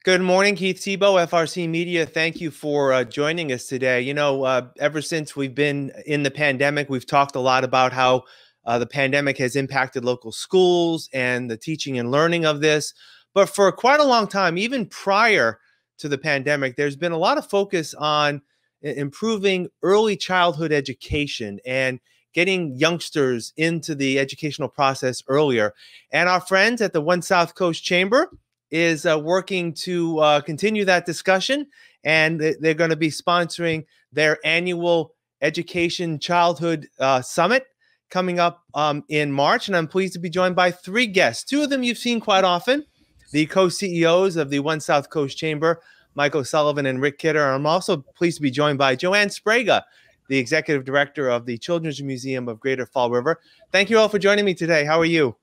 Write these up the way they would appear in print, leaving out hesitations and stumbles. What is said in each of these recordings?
Good morning, Keith Tebow, FRCmedia. Thank you for joining us today. Ever since we've been in the pandemic, we've talked a lot about how the pandemic has impacted local schools and the teaching and learning of this. But for quite a long time, even prior to the pandemic, there's been a lot of focus on improving early childhood education and getting youngsters into the educational process earlier. And our friends at the SouthCoast Chamber is working to continue that discussion, and they're going to be sponsoring their annual Education Childhood Summit coming up in March. And I'm pleased to be joined by three guests. Two of them you've seen quite often, the co-CEOs of the SouthCoast Chamber, Mike O'Sullivan and Rick Kidder. I'm also pleased to be joined by Joanne Sbrega, the Executive Director of the Children's Museum of Greater Fall River. Thank you all for joining me today. How are you?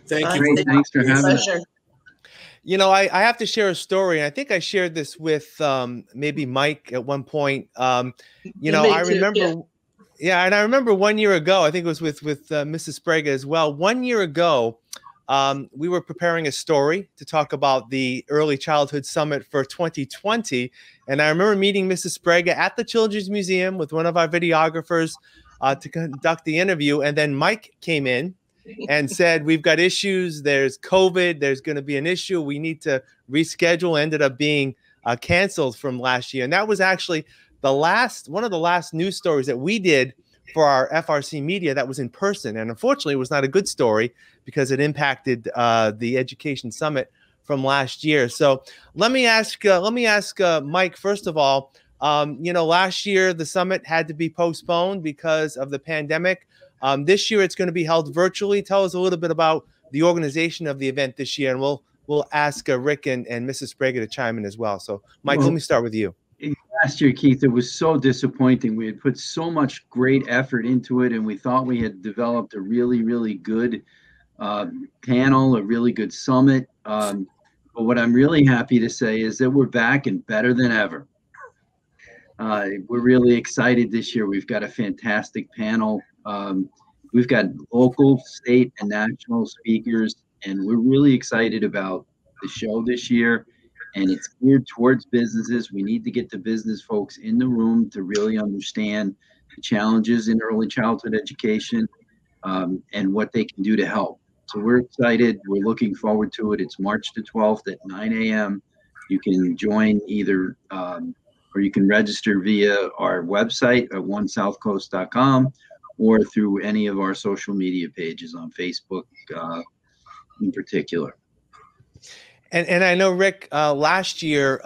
Thank you. Thanks for having us. I have to share a story. And I think I shared this with maybe Mike at one point. I remember, and I remember 1 year ago, I think it was with Mrs. Sbrega as well. 1 year ago, we were preparing a story to talk about the Early Childhood Summit for 2020. And I remember meeting Mrs. Sbrega at the Children's Museum with one of our videographers to conduct the interview. And then Mike came in and said, we've got issues. There's COVID. There's going to be an issue. We need to reschedule. Ended up being canceled from last year. And that was actually one of the last news stories that we did for our FRCmedia that was in person. And unfortunately, it was not a good story because it impacted the Education Summit from last year. So let me ask Mike, first of all, last year the summit had to be postponed because of the pandemic. This year, it's going to be held virtually. Tell us a little bit about the organization of the event this year, and we'll ask Rick and Mrs. Sbrega to chime in as well. So, Mike, let me start with you. Last year, Keith, it was so disappointing. We had put so much great effort into it, and we thought we had developed a really, really good panel, a really good summit. But what I'm really happy to say is that we're back and better than ever. We're really excited this year. We've got a fantastic panel. We've got local, state, and national speakers, and we're really excited about the show this year. And it's geared towards businesses. We need to get the business folks in the room to really understand the challenges in early childhood education and what they can do to help. So we're excited. We're looking forward to it. It's March the 12th at 9 a.m. You can join either or you can register via our website at onesouthcoast.com or through any of our social media pages on Facebook in particular. And I know, Rick, last year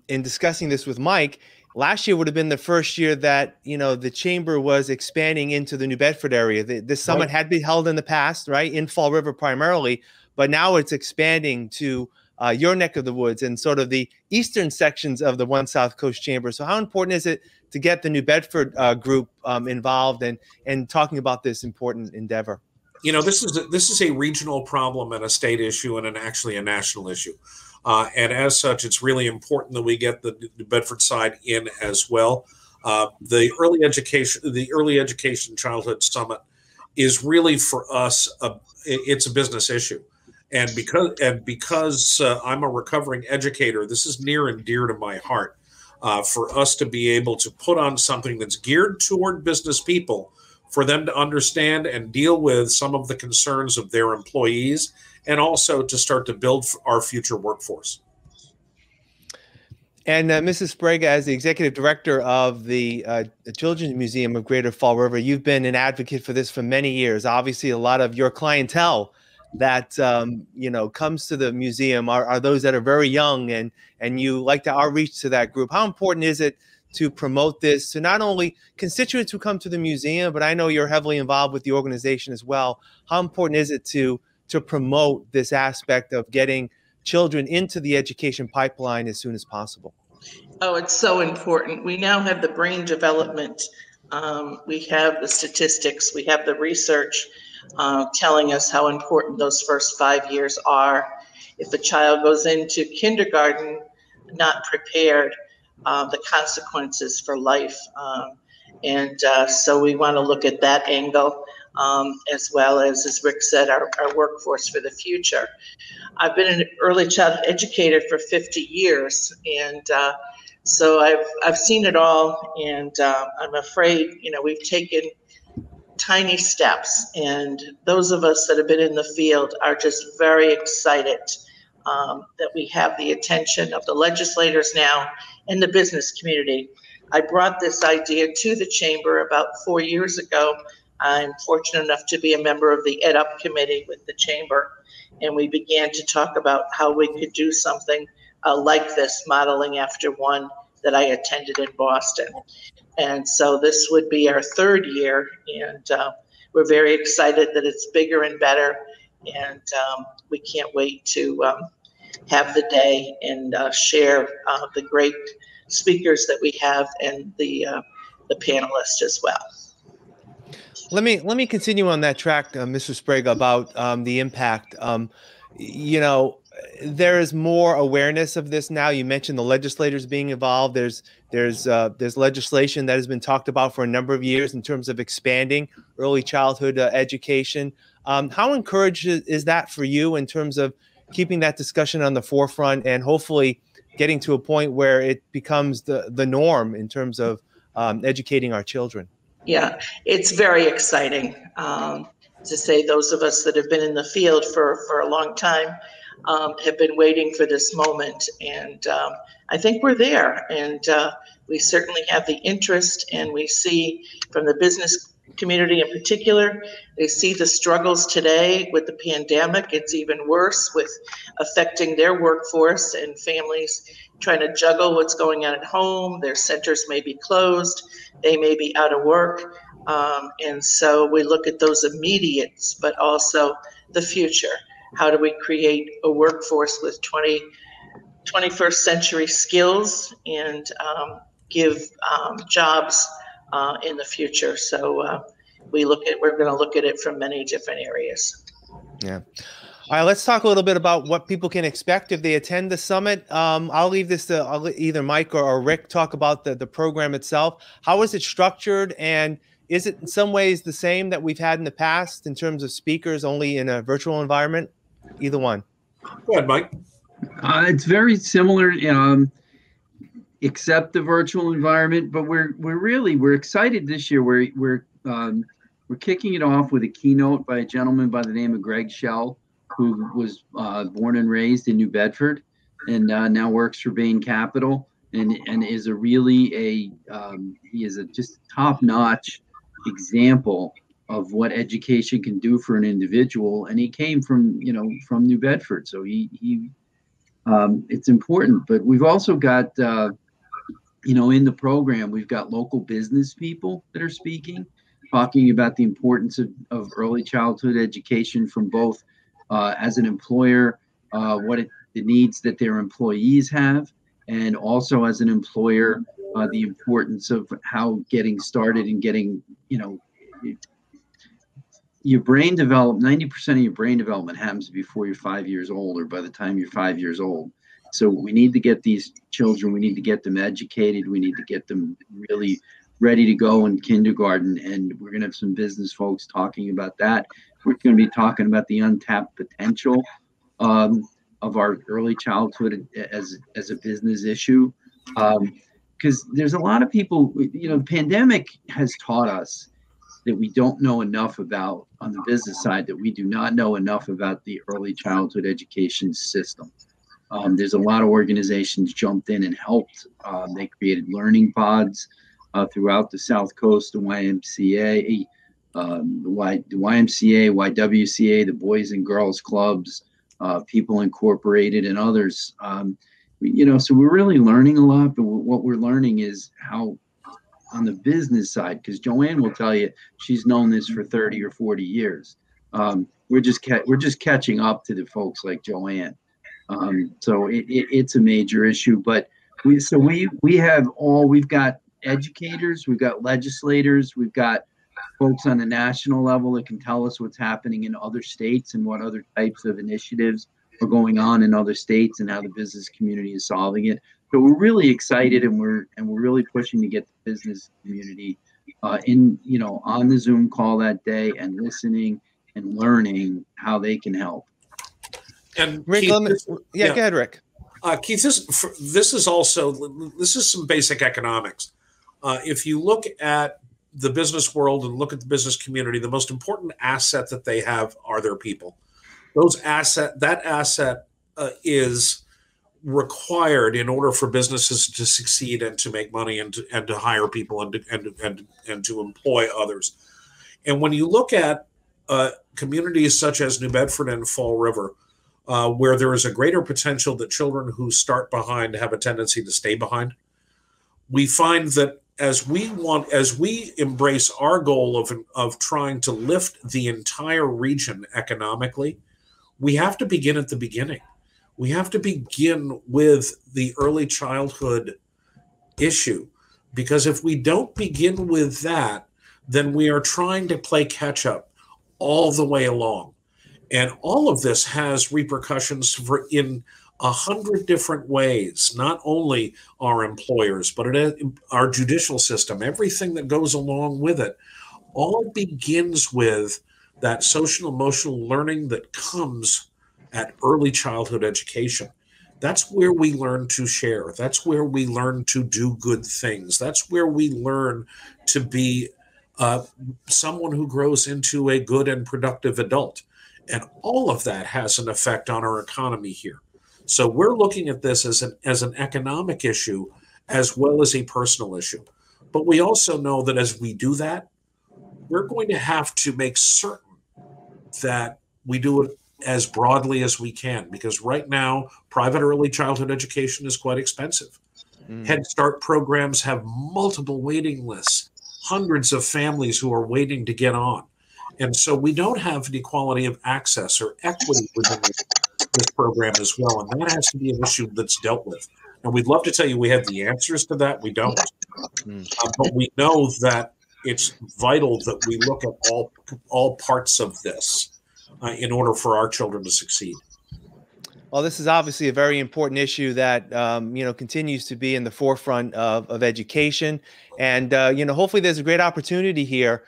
in discussing this with Mike, last year would have been the first year that, the chamber was expanding into the New Bedford area. This summit had been held in the past, right, in Fall River primarily, but now it's expanding to your neck of the woods and sort of the eastern sections of the SouthCoast Chamber. So how important is it to get the New Bedford group involved and talking about this important endeavor? This is a regional problem and a state issue and actually a national issue. And as such, it's really important that we get the New Bedford side in as well. The Early Education Childhood Summit is really for us, it's a business issue. And because I'm a recovering educator, this is near and dear to my heart for us to be able to put on something that's geared toward business people, for them to understand and deal with some of the concerns of their employees, and also to start to build our future workforce. And Mrs. Sbrega, as the Executive Director of the Children's Museum of Greater Fall River, you've been an advocate for this for many years. Obviously, a lot of your clientele that comes to the museum are those that are very young, and you like to outreach to that group. How important is it to promote this to not only constituents who come to the museum, but I know you're heavily involved with the organization as well. How important is it to promote this aspect of getting children into the education pipeline as soon as possible? Oh, it's so important. We now have the brain development. We have the statistics. We have the research telling us how important those first 5 years are. If a child goes into kindergarten not prepared, the consequences for life. So we want to look at that angle. as well as Rick said, our workforce for the future. I've been an early childhood educator for 50 years, and so I've seen it all, and I'm afraid, we've taken tiny steps, and those of us that have been in the field are just very excited that we have the attention of the legislators now and the business community. I brought this idea to the chamber about 4 years ago. I'm fortunate enough to be a member of the Ed Up committee with the chamber, and we began to talk about how we could do something like this, modeling after one that I attended in Boston. And so this would be our third year, and we're very excited that it's bigger and better, and we can't wait to have the day and share the great speakers that we have and the panelists as well. Let me continue on that track, Mr. Sbrega, about the impact. There is more awareness of this now. You mentioned the legislators being involved. There's legislation that has been talked about for a number of years in terms of expanding early childhood education. How encouraged is that for you in terms of keeping that discussion on the forefront and hopefully getting to a point where it becomes the norm in terms of educating our children? Yeah, it's very exciting to say those of us that have been in the field for a long time have been waiting for this moment. And I think we're there. And we certainly have the interest, and we see from the business community in particular, they see the struggles today with the pandemic. It's even worse with affecting their workforce and families trying to juggle what's going on at home. Their centers may be closed. They may be out of work. And so we look at those immediates, but also the future. How do we create a workforce with 21st century skills and give jobs in the future? So we're going to look at it from many different areas. Yeah. All right, let's talk a little bit about what people can expect if they attend the summit. I'll leave this to either Mike or Rick talk about the program itself. How is it structured, and is it in some ways the same that we've had in the past in terms of speakers only in a virtual environment? Either one. Go ahead, Mike. It's very similar, except the virtual environment. But we're excited this year. We're kicking it off with a keynote by a gentleman by the name of Greg Schell, who was born and raised in New Bedford, and now works for Bain Capital, and is he is a just top-notch example of what education can do for an individual. And he came from New Bedford, so he it's important. But we've also got in the program, we've got local business people that are speaking, talking about the importance of early childhood education from both as an employer, the needs that their employees have, and also as an employer, the importance of how getting started and getting, your brain develop, 90% of your brain development happens before you're 5 years old or by the time you're 5 years old. So we need to get these children, we need to get them educated, we need to get them really ready to go in kindergarten, and we're going to have some business folks talking about that. We're going to be talking about the untapped potential of our early childhood as a business issue, because there's a lot of people, the pandemic has taught us that we don't know enough about, on the business side, that we do not know enough about the early childhood education system. There's a lot of organizations jumped in and helped. They created learning pods throughout the SouthCoast, the YMCA, the YMCA, YWCA, the Boys and Girls Clubs, People Incorporated, and others. So we're really learning a lot, but what we're learning is how, on the business side, because Joanne will tell you she's known this for 30 or 40 years. We're just catching up to the folks like Joanne. So it's a major issue, but we've got educators, we've got legislators, we've got folks on the national level that can tell us what's happening in other states and what other types of initiatives are going on in other states and how the business community is solving it. So we're really excited, and we're really pushing to get the business community on the Zoom call that day and listening and learning how they can help. And Rick, Keith, go ahead, Rick. Keith, this is some basic economics. If you look at the business world and look at the business community, the most important asset that they have are their people. That asset is required in order for businesses to succeed and to make money and to hire people and to employ others. And when you look at communities such as New Bedford and Fall River, where there is a greater potential that children who start behind have a tendency to stay behind, we find that as we embrace our goal of trying to lift the entire region economically, we have to begin at the beginning. We have to begin with the early childhood issue, because if we don't begin with that, then we are trying to play catch up all the way along. And all of this has repercussions in 100 different ways, not only our employers, but our judicial system, everything that goes along with it, all begins with that social emotional learning that comes at early childhood education. That's where we learn to share. That's where we learn to do good things. That's where we learn to be someone who grows into a good and productive adult. And all of that has an effect on our economy here. So we're looking at this as an economic issue as well as a personal issue. But we also know that as we do that, we're going to have to make certain that we do it as broadly as we can, because right now, private early childhood education is quite expensive. Head Start programs have multiple waiting lists, hundreds of families who are waiting to get on. And so we don't have an equality of access or equity within this program as well. And that has to be an issue that's dealt with. And we'd love to tell you we have the answers to that. We don't. But we know that it's vital that we look at all parts of this in order for our children to succeed. Well, this is obviously a very important issue that continues to be in the forefront of education, and hopefully there's a great opportunity here.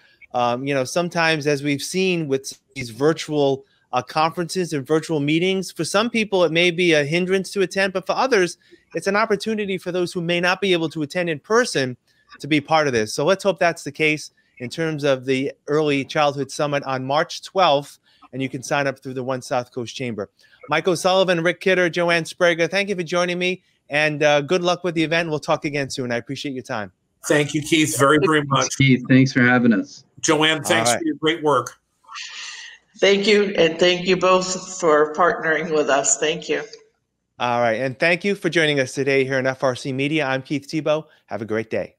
Sometimes, as we've seen with these virtual conferences and virtual meetings, for some people it may be a hindrance to attend, but for others, it's an opportunity for those who may not be able to attend in person to be part of this. So let's hope that's the case in terms of the Early Childhood Summit on March 12th, and you can sign up through the One South Coast Chamber. Mike O'Sullivan, Rick Kidder, Joanne Sbrega, thank you for joining me, and good luck with the event. We'll talk again soon. I appreciate your time. Thank you, Keith, very, very much. Keith, thanks for having us. Joanne, thanks for your great work. Thank you, and thank you both for partnering with us. Thank you. All right, and thank you for joining us today here on FRC Media. I'm Keith Tebow. Have a great day.